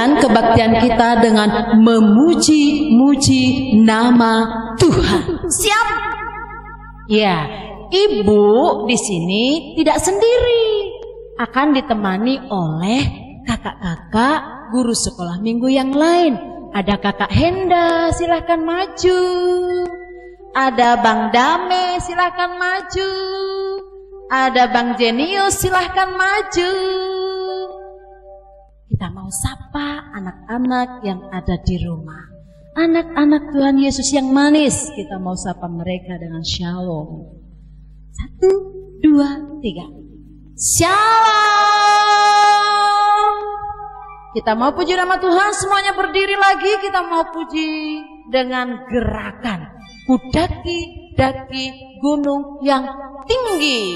lanjutkan kebaktian kita dengan memuji-muji nama Tuhan. Siap? Ya, Ibu di sini tidak sendiri, akan ditemani oleh kakak-kakak guru sekolah minggu yang lain. Ada Kakak Henda, silahkan maju. Ada Bang Dame, silahkan maju. Ada Bang Jenius, silahkan maju. Kita mau sapa anak-anak yang ada di rumah. Anak-anak Tuhan Yesus yang manis, kita mau sapa mereka dengan shalom. 1, 2, 3. Shalom. Kita mau puji nama Tuhan, semuanya berdiri lagi. Kita mau puji dengan gerakan kudaki-daki gunung yang tinggi.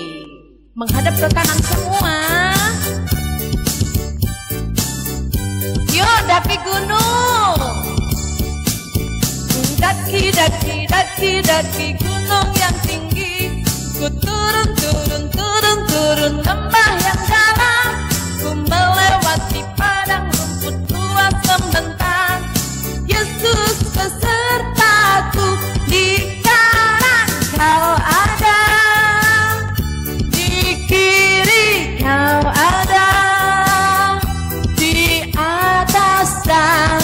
Menghadap ke kanan semua. Yuk daki gunung. Daki-daki gunung yang tinggi. Ku turun lembah yang dalam. Ku melewati padang rumput luas membentang. Yesus besertaku, di kanan kau ada, di kiri kau ada, di atas dan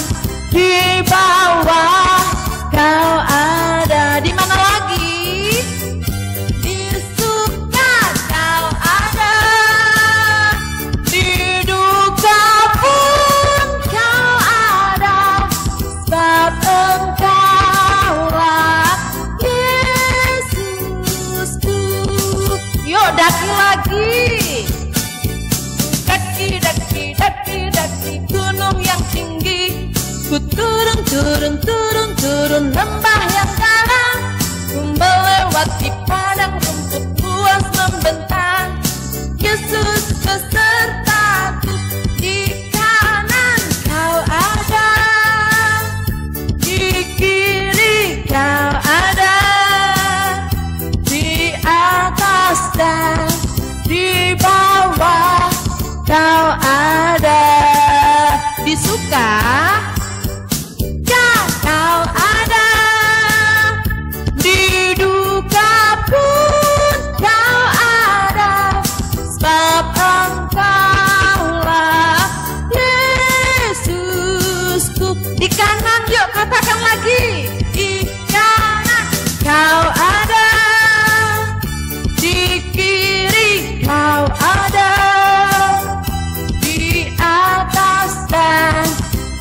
di bawah kau ada. Di mana lagi? Di suka kau ada, di duka pun kau ada, sebab engkaulah Yesusku. Yuk daki lagi. Daki gunung yang tinggi. Ku turun lembah yang dalam. Ku melewati padang rumput luas membentang. Yesus besertaku, di kanan kau ada, di kiri kau ada, di atas dan di bawah kau ada. Di suka kau ada, di duka pun kau ada, sebab engkaulah Yesusku. Di kanan, yuk katakan lagi. Di kanan kau ada, di kiri kau ada, di atas dan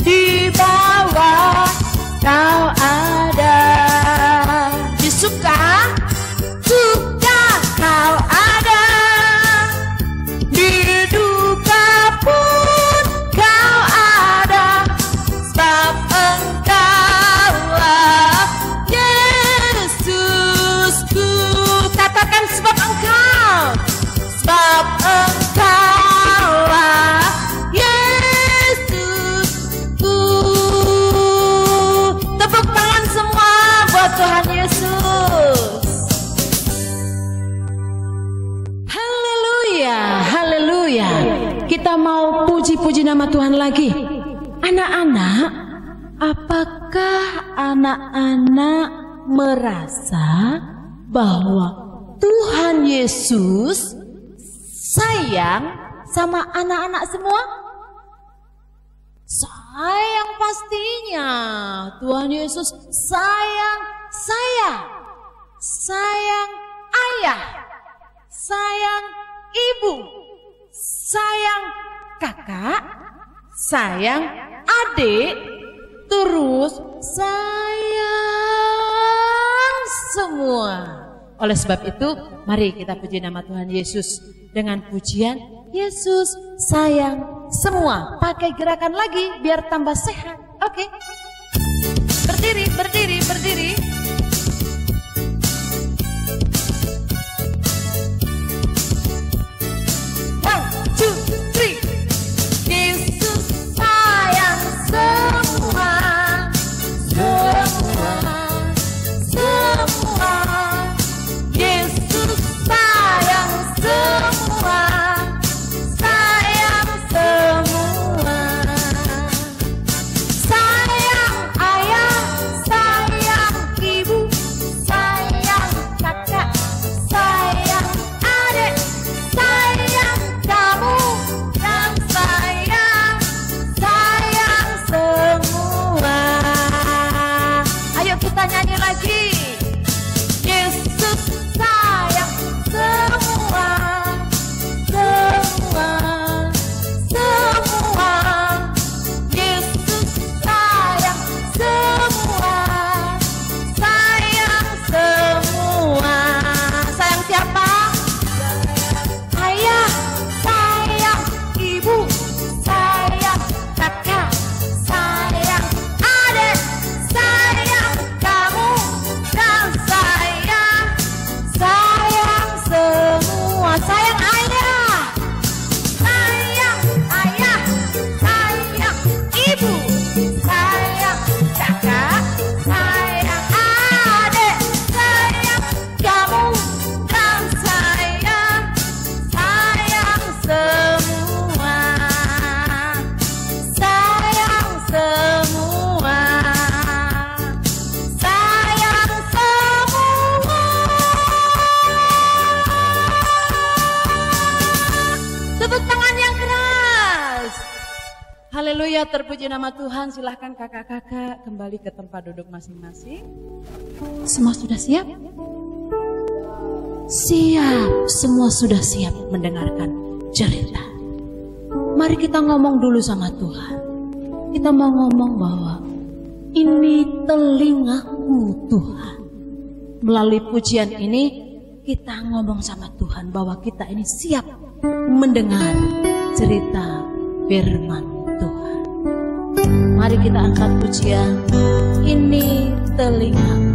di bawah kau ada. Disuka kau ada, di duka pun kau ada, sebab engkaulah Yesusku. Katakan sebab engkaulah Yesusku. Tepuk tangan semua buat Tuhan Yesus. Haleluya, haleluya. Kita mau puji-puji nama Tuhan lagi. Anak-anak, apakah anak-anak merasa bahwa Tuhan Yesus sayang sama anak-anak semua? Sayang pastinya. Tuhan Yesus sayang saya, sayang ayah, sayang ibu, sayang kakak, sayang adik, terus sayang semua. Oleh sebab itu, mari kita puji nama Tuhan Yesus dengan pujian Yesus sayang semua. Pakai gerakan lagi biar tambah sehat. Oke. Berdiri, berdiri, berdiri. One, two, three. Yesus sayang semua, semua, semua. Yesus sayang semua, sayang semua. Haleluya, terpuji nama Tuhan. Silahkan kakak-kakak kembali ke tempat duduk masing-masing. Semua sudah siap? Siap, semua sudah siap mendengarkan cerita. Mari kita ngomong dulu sama Tuhan. Kita mau ngomong bahwa ini telingaku Tuhan. Melalui pujian ini kita ngomong sama Tuhan bahwa kita ini siap mendengar cerita firman Tuhan. Mari kita angkat pujian, ini telingaku.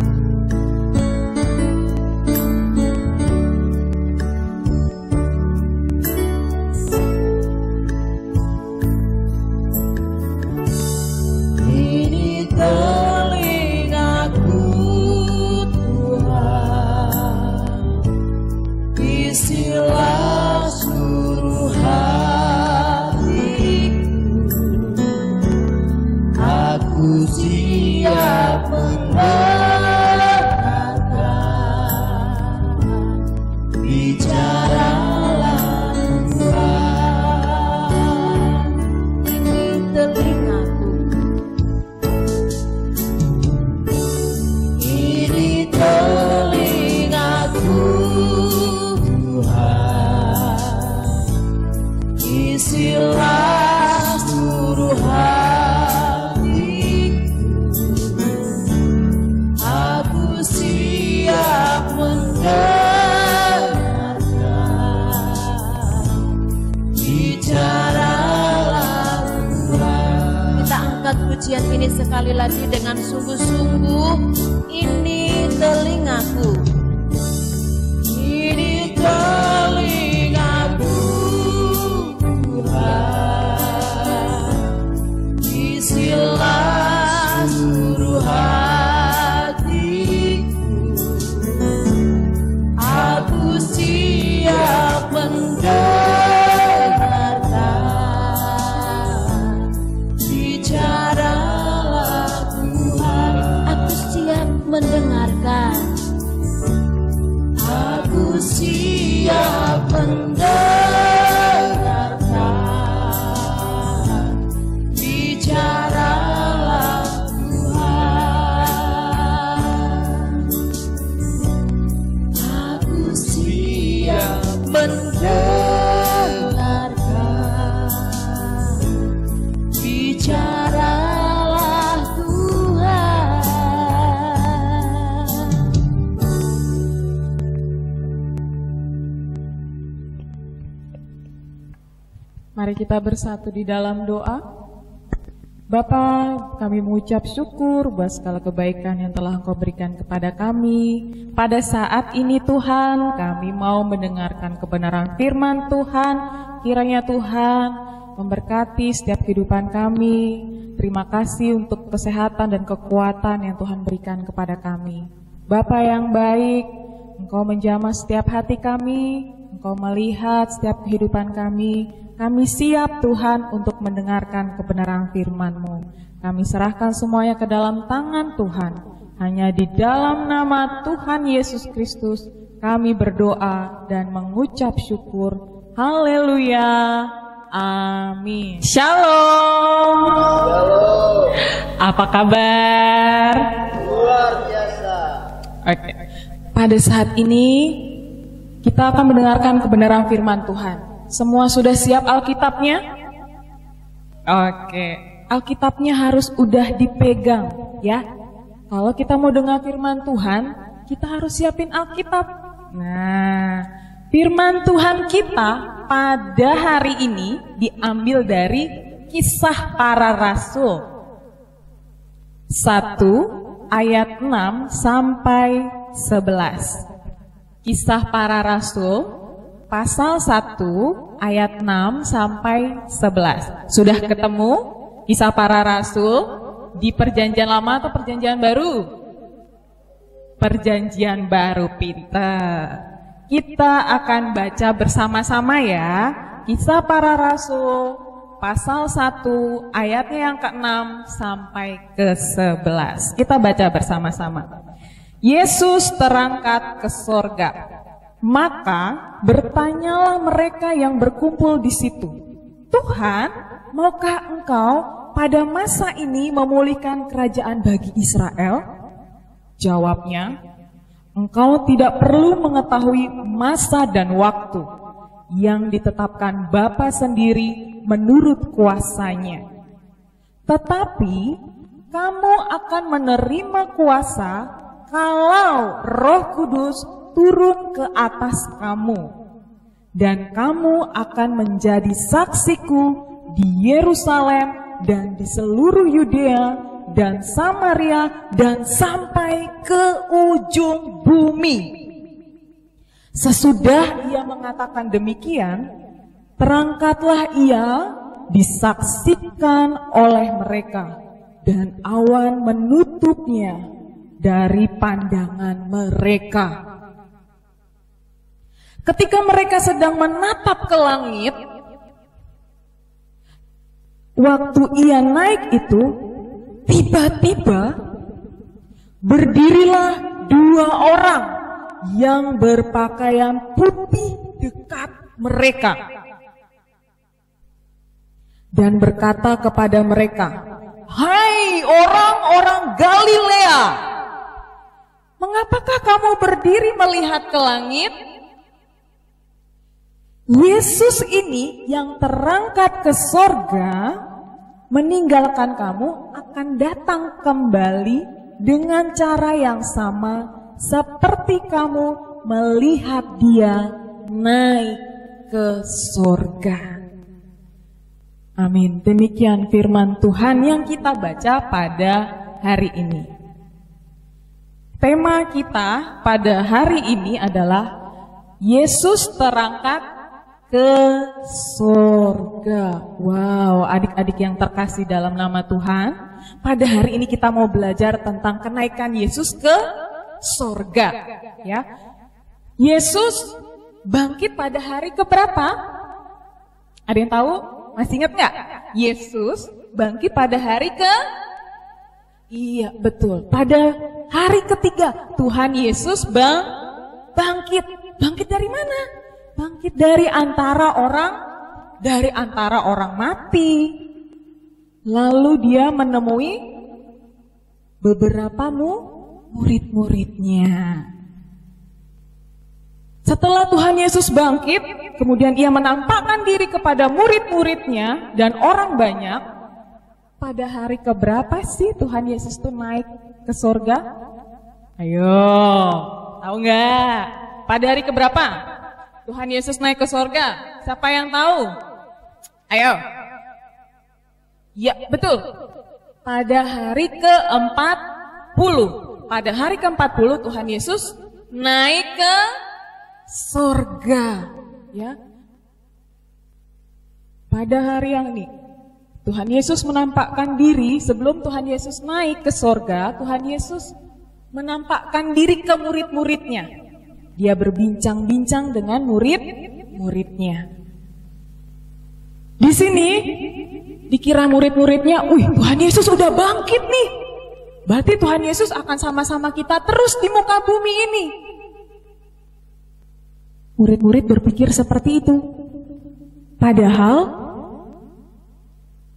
Pujian ini sekali lagi dengan sungguh-sungguh, ini telingaku. Ini telingaku Tuhan, isilah seluruh hatiku. Aku siap mendengarkan bicara. Mendengarkan, aku siap mendengarkan, bicaralah Tuhan. Aku siap mendengarkan, bicaralah Tuhan. Mari kita bersatu di dalam doa. Bapa, kami mengucap syukur buat segala kebaikan yang telah Engkau berikan kepada kami. Pada saat ini Tuhan, kami mau mendengarkan kebenaran firman Tuhan. Kiranya Tuhan memberkati setiap kehidupan kami. Terima kasih untuk kesehatan dan kekuatan yang Tuhan berikan kepada kami. Bapa yang baik, Engkau menjamah setiap hati kami, Engkau melihat setiap kehidupan kami. Kami siap Tuhan untuk mendengarkan kebenaran firman-Mu. Kami serahkan semuanya ke dalam tangan Tuhan. Hanya di dalam nama Tuhan Yesus Kristus kami berdoa dan mengucap syukur. Haleluya. Amin. Shalom. Shalom. Apa kabar? Luar biasa. Oke. Pada saat ini kita akan mendengarkan kebenaran firman Tuhan. Semua sudah siap Alkitabnya? Oke, Alkitabnya harus udah dipegang ya. Kalau kita mau dengar firman Tuhan, kita harus siapin Alkitab. Nah, firman Tuhan kita pada hari ini diambil dari Kisah Para Rasul 1 ayat 6 sampai 11. Kisah Para Rasul pasal 1 ayat 6 sampai 11. Sudah ketemu Kisah Para Rasul di Perjanjian Lama atau Perjanjian Baru? Perjanjian Baru, pintar. Kita akan baca bersama-sama ya. Kisah Para Rasul pasal 1 ayatnya yang ke-6 sampai ke-11. Kita baca bersama-sama. Yesus terangkat ke sorga. Maka bertanyalah mereka yang berkumpul di situ, Tuhan, maukah Engkau pada masa ini memulihkan kerajaan bagi Israel? Jawabnya, engkau tidak perlu mengetahui masa dan waktu yang ditetapkan Bapa sendiri menurut kuasanya. Tetapi kamu akan menerima kuasa kalau Roh Kudus turun ke atas kamu. Dan kamu akan menjadi saksiku di Yerusalem dan di seluruh Yudea dan Samaria dan sampai ke ujung bumi. Sesudah ia mengatakan demikian, terangkatlah ia disaksikan oleh mereka, dan awan menutupnya dari pandangan mereka. Ketika mereka sedang menatap ke langit, waktu ia naik itu, tiba-tiba berdirilah 2 orang yang berpakaian putih dekat mereka dan berkata kepada mereka, "Hai orang-orang Galilea, mengapakah kamu berdiri melihat ke langit? Yesus ini yang terangkat ke sorga meninggalkan kamu akan datang kembali dengan cara yang sama seperti kamu melihat dia naik ke sorga." Amin. Demikian firman Tuhan yang kita baca pada hari ini. Tema kita pada hari ini adalah Yesus terangkat ke sorga. Wow, adik-adik yang terkasih dalam nama Tuhan, pada hari ini kita mau belajar tentang kenaikan Yesus ke sorga. Ya, Yesus bangkit pada hari keberapa? Ada yang tahu? Masih ingat nggak? Yesus bangkit pada hari Iya, betul. Pada hari ketiga Tuhan Yesus bangkit. Bangkit dari mana? Bangkit dari antara orang mati. Lalu dia menemui beberapa murid-muridnya. Setelah Tuhan Yesus bangkit, kemudian ia menampakkan diri kepada murid-muridnya dan orang banyak. Pada hari keberapa sih Tuhan Yesus itu naik ke sorga? Ayo, tahu nggak? Pada hari keberapa Tuhan Yesus naik ke sorga? Siapa yang tahu? Ayo. Ya, betul. Pada hari ke-40. Pada hari ke-40 Tuhan Yesus naik ke sorga. Ya. Pada hari yang ini Tuhan Yesus menampakkan diri. Sebelum Tuhan Yesus naik ke sorga, Tuhan Yesus menampakkan diri ke murid-muridnya. Dia berbincang-bincang dengan murid-muridnya. Di sini dikira murid-muridnya, Tuhan Yesus udah bangkit nih. Berarti Tuhan Yesus akan sama-sama kita terus di muka bumi ini. Murid-murid berpikir seperti itu. Padahal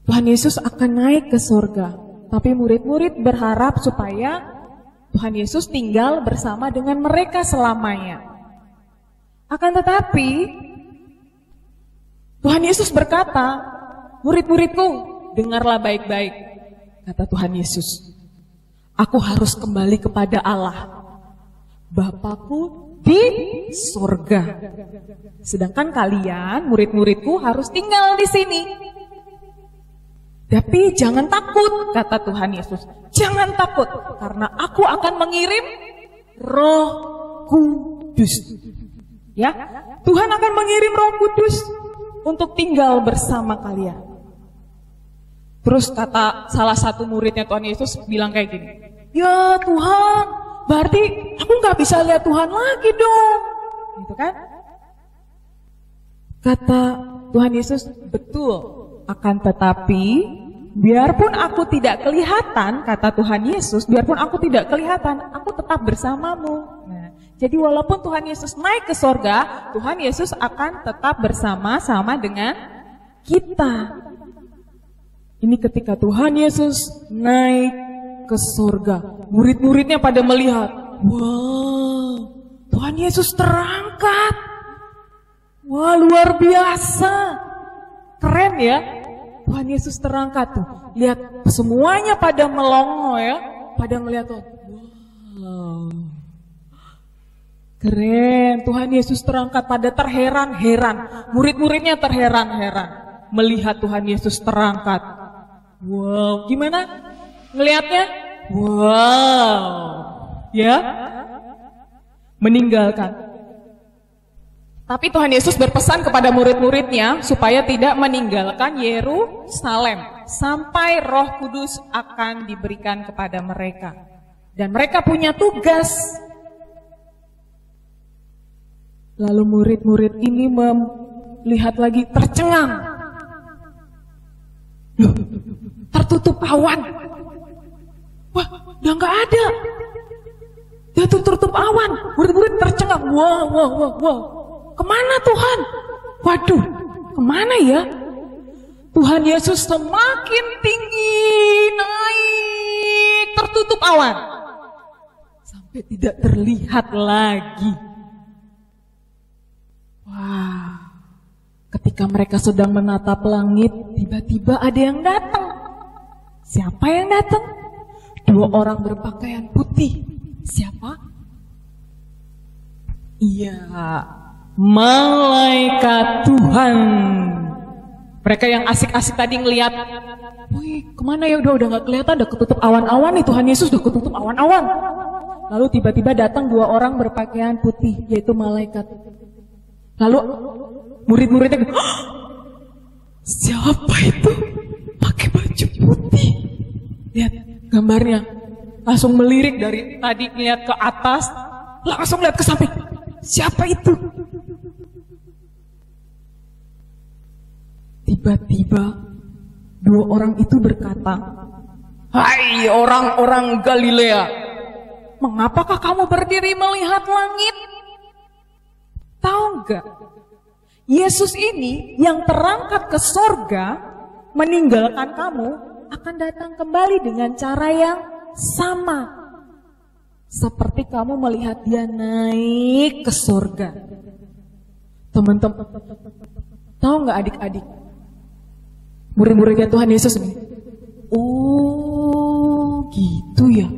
Tuhan Yesus akan naik ke surga. Tapi murid-murid berharap supaya Tuhan Yesus tinggal bersama dengan mereka selamanya. Akan tetapi Tuhan Yesus berkata, "Murid-muridku, dengarlah baik-baik," kata Tuhan Yesus. "Aku harus kembali kepada Allah, Bapakku di surga. Sedangkan kalian, murid-muridku, harus tinggal di sini. Tapi jangan takut," kata Tuhan Yesus. "Jangan takut, karena aku akan mengirim Roh Kudus." Ya, Tuhan akan mengirim Roh Kudus untuk tinggal bersama kalian. Terus kata salah satu muridnya Tuhan Yesus bilang kayak gini, "Ya Tuhan, berarti aku nggak bisa lihat Tuhan lagi dong." Gitu kan? Kata Tuhan Yesus, "Betul, akan tetapi biarpun aku tidak kelihatan," kata Tuhan Yesus, "biarpun aku tidak kelihatan, aku tetap bersamamu." Nah, jadi walaupun Tuhan Yesus naik ke sorga, Tuhan Yesus akan tetap bersama-sama dengan kita. Ini ketika Tuhan Yesus naik ke surga. Murid-muridnya pada melihat, wah, Tuhan Yesus terangkat. Wah, luar biasa. Keren ya. Tuhan Yesus terangkat tuh. Lihat, semuanya pada melongo ya. Pada ngeliat tuh. Wow. Keren, Tuhan Yesus terangkat, pada terheran-heran. Murid-muridnya terheran-heran melihat Tuhan Yesus terangkat. Wow, gimana ngelihatnya? Wow, ya, meninggalkan. Tapi Tuhan Yesus berpesan kepada murid-muridnya supaya tidak meninggalkan Yerusalem sampai Roh Kudus akan diberikan kepada mereka. Dan mereka punya tugas. Lalu murid-murid ini melihat lagi, tercengang. Loh, tertutup awan. Wah, udah nggak ada. Dia tertutup awan. Murid-murid tercengang. Wow. Kemana Tuhan? Waduh, kemana ya? Tuhan Yesus semakin tinggi naik, tertutup awan. Sampai tidak terlihat lagi. Wah, ketika mereka sedang menatap langit, tiba-tiba ada yang datang. Siapa yang datang? 2 orang berpakaian putih. Siapa? Iya, malaikat Tuhan. Mereka yang asik-asik tadi ngelihat, wih, kemana ya, udah gak kelihatan, udah ketutup awan-awan nih, Tuhan Yesus udah ketutup awan-awan. Lalu tiba-tiba datang 2 orang berpakaian putih, yaitu malaikat. Lalu murid-muridnya, siapa itu pakai baju putih? Lihat gambarnya, langsung melirik dari tadi lihat ke atas, langsung lihat ke samping. Siapa itu? Tiba-tiba 2 orang itu berkata, hai orang-orang Galilea, mengapakah kamu berdiri melihat langit? Tahu nggak? Yesus ini yang terangkat ke sorga, meninggalkan kamu, akan datang kembali dengan cara yang sama. Seperti kamu melihat dia naik ke sorga. Teman-teman, tahu nggak adik-adik? Murid-muridnya Tuhan Yesus nih. Oh gitu ya.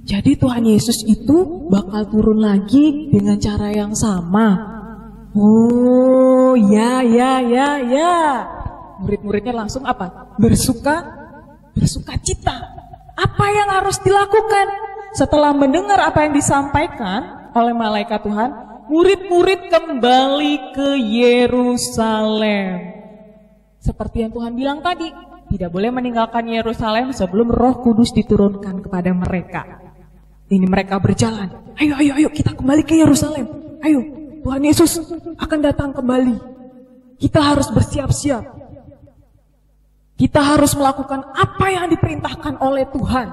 Jadi Tuhan Yesus itu bakal turun lagi dengan cara yang sama. Oh ya. Murid-muridnya langsung apa? Bersuka cita. Apa yang harus dilakukan? Setelah mendengar apa yang disampaikan oleh malaikat Tuhan, murid-murid kembali ke Yerusalem. Seperti yang Tuhan bilang tadi, tidak boleh meninggalkan Yerusalem sebelum Roh Kudus diturunkan kepada mereka. Ini mereka berjalan. Ayo kita kembali ke Yerusalem. Ayo, Tuhan Yesus akan datang kembali. Kita harus bersiap-siap. Kita harus melakukan apa yang diperintahkan oleh Tuhan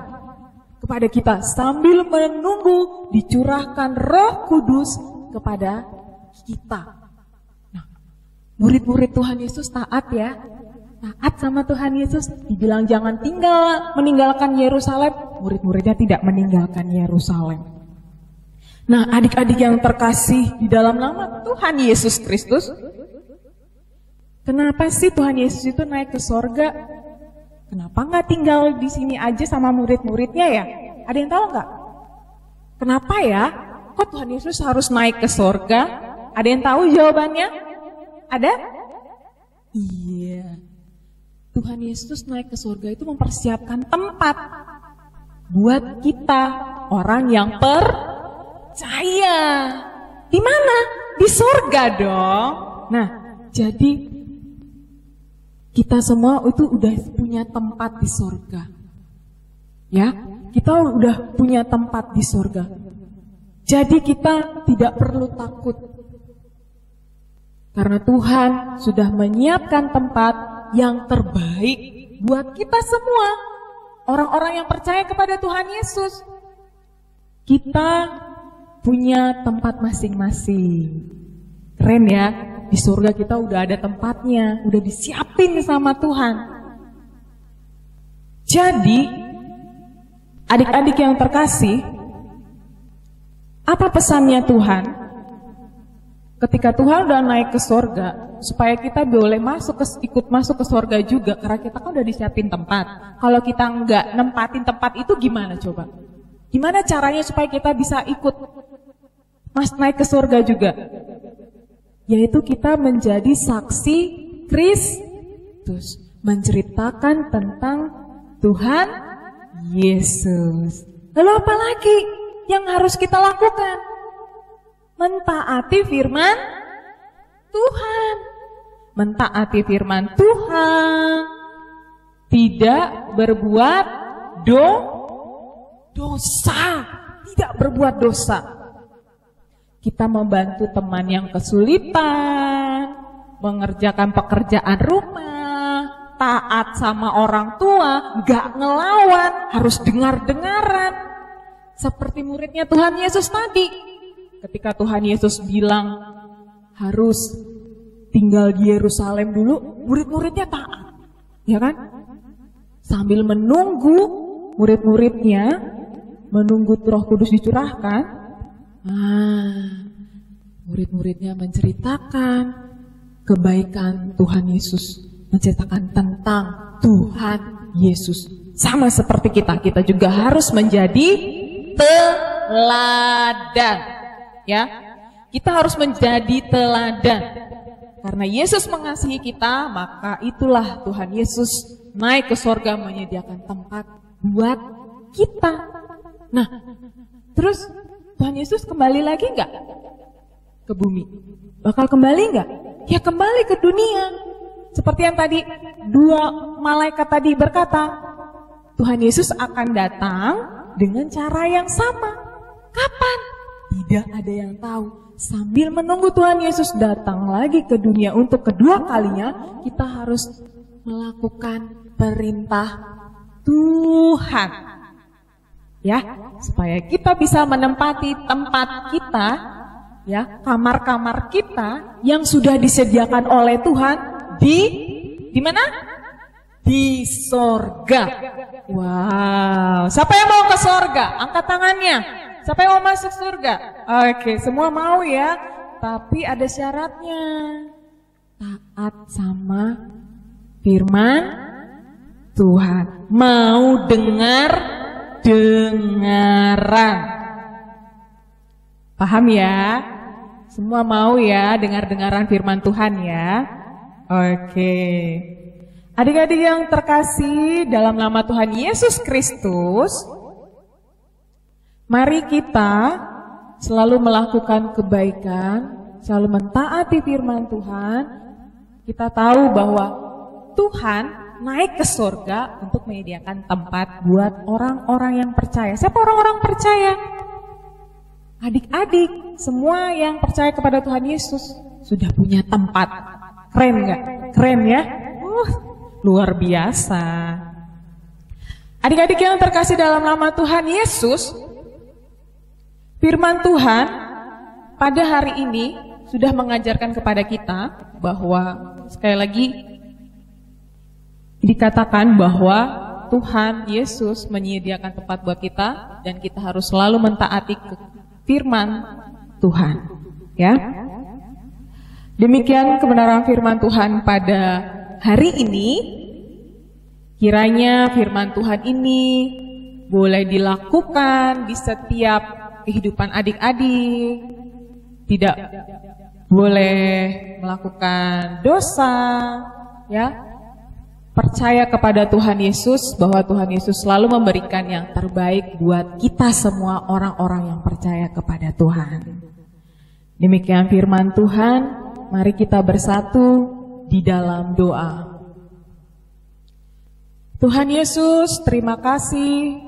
kepada kita sambil menunggu dicurahkan Roh Kudus kepada kita. Nah, murid-murid Tuhan Yesus taat ya. Taat sama Tuhan Yesus. Dibilang jangan meninggalkan Yerusalem. Murid-muridnya tidak meninggalkan Yerusalem. Nah, adik-adik yang terkasih di dalam nama Tuhan Yesus Kristus, kenapa sih Tuhan Yesus itu naik ke sorga? Kenapa nggak tinggal di sini aja sama murid-muridnya ya? Ada yang tahu nggak? Kenapa ya? Kok Tuhan Yesus harus naik ke sorga? Ada yang tahu jawabannya? Ada? Iya. Tuhan Yesus naik ke sorga itu mempersiapkan tempat buat kita, orang yang percaya. Di mana? Di sorga dong. Nah, jadi kita semua itu udah punya tempat di sorga. Ya, kita udah punya tempat di sorga. Jadi kita tidak perlu takut. Karena Tuhan sudah menyiapkan tempat yang terbaik buat kita semua. Orang-orang yang percaya kepada Tuhan Yesus. Kita punya tempat masing-masing. Keren ya, di surga kita udah ada tempatnya, udah disiapin sama Tuhan. Jadi, adik-adik yang terkasih, apa pesannya Tuhan? Ketika Tuhan udah naik ke surga, supaya kita boleh ikut masuk ke surga juga, karena kita kan udah disiapin tempat. Kalau kita nggak nempatin tempat itu gimana coba? Gimana caranya supaya kita bisa ikut naik ke surga juga? Yaitu kita menjadi saksi Kristus, menceritakan tentang Tuhan Yesus. Lalu apa lagi yang harus kita lakukan? Mentaati firman Tuhan. Mentaati firman Tuhan. Tidak berbuat dosa. Tidak berbuat dosa. Kita membantu teman yang kesulitan, mengerjakan pekerjaan rumah, taat sama orang tua, gak ngelawan, harus dengar-dengaran. Seperti muridnya Tuhan Yesus tadi. Ketika Tuhan Yesus bilang harus tinggal di Yerusalem dulu, murid-muridnya taat. Ya kan? Sambil menunggu murid-muridnya, menunggu Roh Kudus dicurahkan, murid-muridnya menceritakan kebaikan Tuhan Yesus, menceritakan tentang Tuhan Yesus. Sama seperti kita juga harus menjadi teladan. Ya, kita harus menjadi teladan. Karena Yesus mengasihi kita, maka itulah Tuhan Yesus naik ke surga menyediakan tempat buat kita. Nah, terus Tuhan Yesus kembali lagi enggak ke bumi? Bakal kembali enggak? Ya kembali ke dunia. Seperti yang tadi dua malaikat tadi berkata, Tuhan Yesus akan datang dengan cara yang sama. Kapan? Tidak ada yang tahu. Sambil menunggu Tuhan Yesus datang lagi ke dunia untuk kedua kalinya, kita harus melakukan perintah Tuhan. Ya, supaya kita bisa menempati tempat kita, ya, kamar-kamar kita yang sudah disediakan oleh Tuhan di mana? Di sorga. Wow, siapa yang mau ke sorga? Angkat tangannya. Siapa yang mau masuk surga? Oke, semua mau ya. Tapi ada syaratnya. Taat sama firman Tuhan. Mau dengaran. Paham ya? Semua mau ya dengar-dengaran firman Tuhan ya? Oke. Adik-adik yang terkasih dalam nama Tuhan Yesus Kristus, mari kita selalu melakukan kebaikan, selalu mentaati firman Tuhan. Kita tahu bahwa Tuhan naik ke surga untuk menyediakan tempat buat orang-orang yang percaya. Siapa orang-orang percaya? Adik-adik, semua yang percaya kepada Tuhan Yesus sudah punya tempat. Keren gak? Keren ya? Luar biasa. Adik-adik yang terkasih dalam nama Tuhan Yesus, firman Tuhan pada hari ini sudah mengajarkan kepada kita bahwa sekali lagi dikatakan bahwa Tuhan Yesus menyediakan tempat buat kita dan kita harus selalu mentaati firman Tuhan. Ya. Demikian kebenaran firman Tuhan pada hari ini. Kiranya firman Tuhan ini boleh dilakukan di setiap kehidupan adik-adik, tidak boleh melakukan dosa, ya. Percaya kepada Tuhan Yesus bahwa Tuhan Yesus selalu memberikan yang terbaik buat kita semua orang-orang yang percaya kepada Tuhan. Demikian firman Tuhan, mari kita bersatu di dalam doa. Tuhan Yesus, terima kasih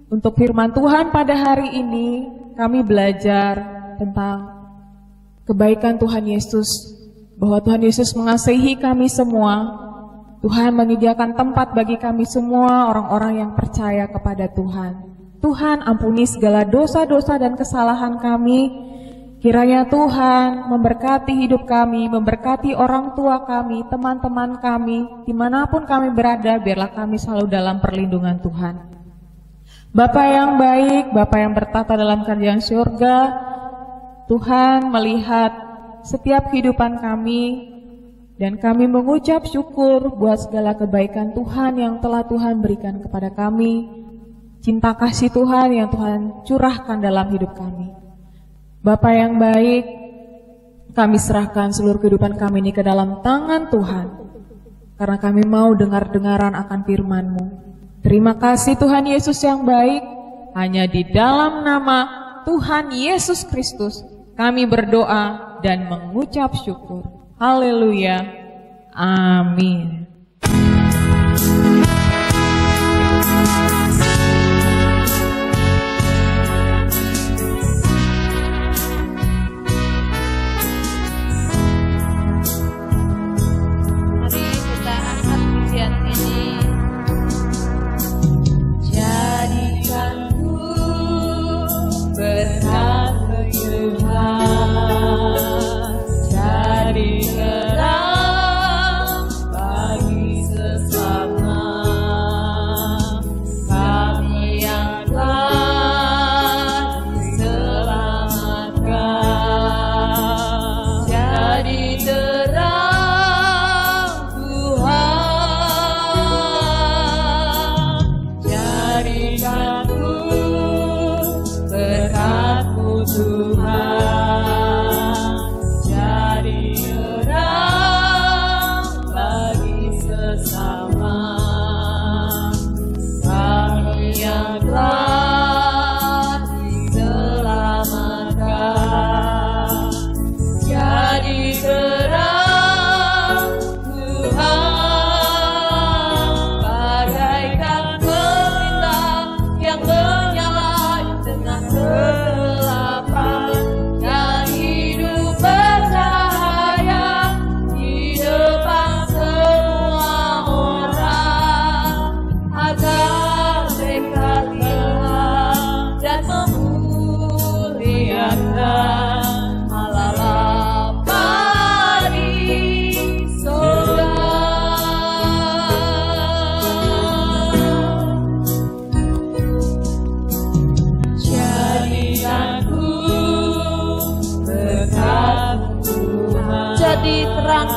untuk firman Tuhan pada hari ini. Kami belajar tentang kebaikan Tuhan Yesus, bahwa Tuhan Yesus mengasihi kami semua. Tuhan menyediakan tempat bagi kami semua orang-orang yang percaya kepada Tuhan. Tuhan, ampuni segala dosa-dosa dan kesalahan kami Kiranya Tuhan memberkati hidup kami, memberkati orang tua kami, teman-teman kami, dimanapun kami berada, biarlah kami selalu dalam perlindungan Tuhan. Bapa yang baik, Bapa yang bertata dalam kerajaan surga, Tuhan melihat setiap kehidupan kami, dan kami mengucap syukur buat segala kebaikan Tuhan yang telah Tuhan berikan kepada kami, cinta kasih Tuhan yang Tuhan curahkan dalam hidup kami. Bapa yang baik, kami serahkan seluruh kehidupan kami ini ke dalam tangan Tuhan, karena kami mau dengar-dengaran akan firman-Mu. Terima kasih Tuhan Yesus yang baik, hanya di dalam nama Tuhan Yesus Kristus kami berdoa dan mengucap syukur. Haleluya. Amin.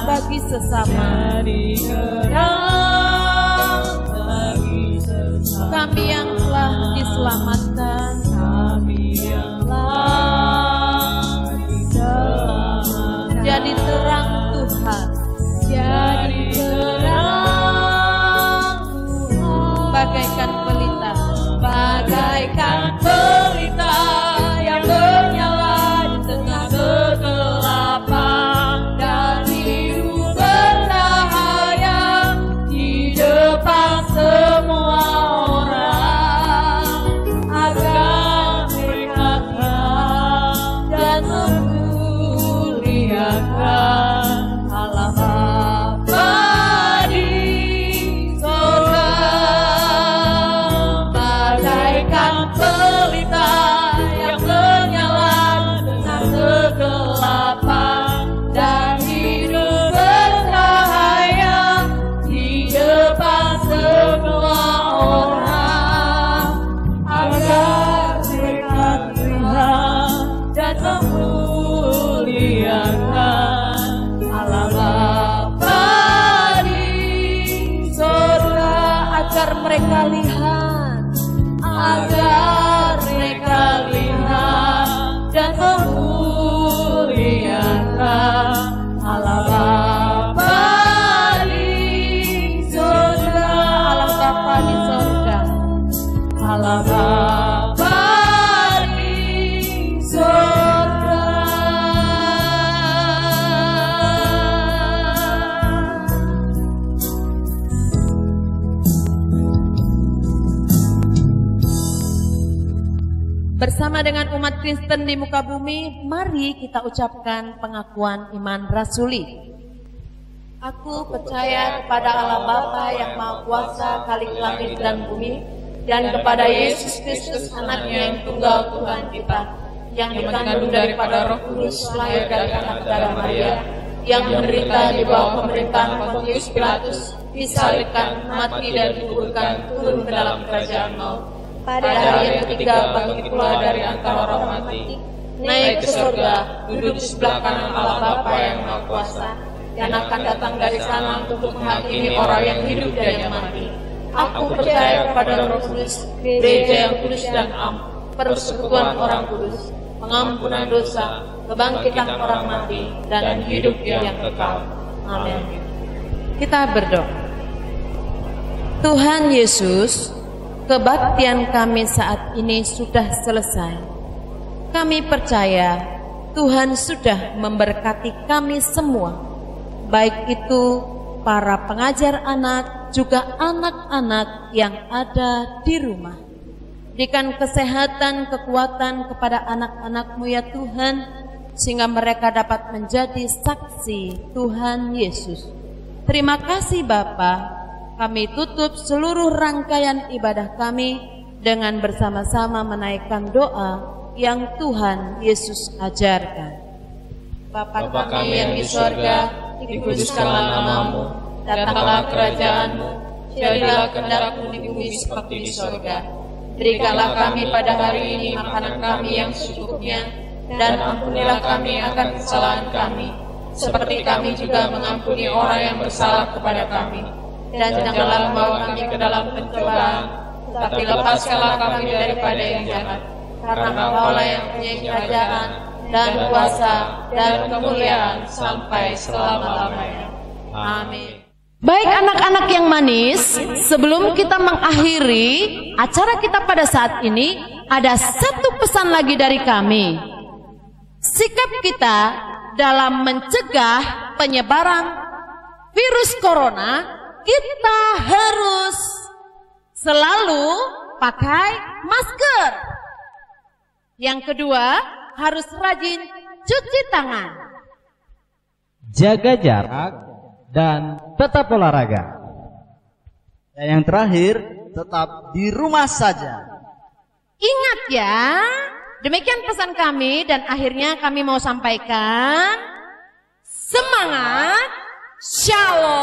Bagi sesama, kami yang telah diselamatkan, jadi terang Tuhan, jadi terang Tuhan, bagaikan pelita, bagaikan pelita yang menyala di tengah kegelapan. Semua orang agar mereka dan memuliakan Allah Bapa di surga, bagaikan pelita yang menyala dengan kegelapan dan hidup bercahaya di depan semua orang agar mereka melihat dan memuliakan Allah Bapa di surga, agar mereka lihat dan memuliakan Allah Bapa di surga, Allah Bapa di surga, Allah Bapa di surga. Bersama dengan umat Kristen di muka bumi, mari kita ucapkan pengakuan iman rasuli. Aku percaya kepada Allah Bapa yang Maha Kuasa, Khalik langit dan bumi, dan kepada Yesus Kristus, Anaknya yang tunggal Tuhan kita, yang dikandung daripada Roh Kudus, lahir dari anak darah Maria, yang menderita di bawah pemerintahan Pontius Pilatus, disalibkan, mati dan dikuburkan, turun ke dalam kerajaan maut. Pada hari yang ketiga bangkit pula dari antara orang mati, naik ke surga, duduk di sebelah kanan Allah Bapa yang Maha Kuasa, dan akan datang dari sana untuk menghakimi orang yang hidup dan yang mati. Aku percaya kepada Roh Kudus, gereja yang kudus dan am, persekutuan orang kudus, pengampunan dosa, kebangkitan orang mati, dan hidup yang kekal. Amin. Kita berdoa. Tuhan Yesus, kebaktian kami saat ini sudah selesai. Kami percaya Tuhan sudah memberkati kami semua, baik itu para pengajar anak, juga anak-anak yang ada di rumah. Berikan kesehatan, kekuatan kepada anak-anak-Mu ya Tuhan, sehingga mereka dapat menjadi saksi Tuhan Yesus. Terima kasih Bapa. Kami tutup seluruh rangkaian ibadah kami dengan bersama-sama menaikkan doa yang Tuhan Yesus ajarkan. Bapa kami yang di sorga, dikuduskanlah nama-Mu, datanglah kerajaan-Mu, jadilah kehendak-Mu di bumi seperti di sorga. Berikanlah kami pada hari ini makanan kami yang secukupnya, dan ampunilah kami akan kesalahan kami, seperti kami juga mengampuni orang yang bersalah kepada kami. Dan janganlah membawa kami ke dalam pencobaan, tapi lepaskanlah kami daripada yang jahat. Karena Engkau-lah yang punya kerajaan, dan kuasa, dan kemuliaan sampai selama-lamanya. Amin. Baik anak-anak yang manis, sebelum kita mengakhiri acara kita pada saat ini, ada satu pesan lagi dari kami. Sikap kita dalam mencegah penyebaran virus corona, kita harus selalu pakai masker. Yang kedua, harus rajin cuci tangan, jaga jarak, dan tetap olahraga. Dan yang terakhir, tetap di rumah saja. Ingat ya, demikian pesan kami, dan akhirnya kami mau sampaikan semangat, shalom.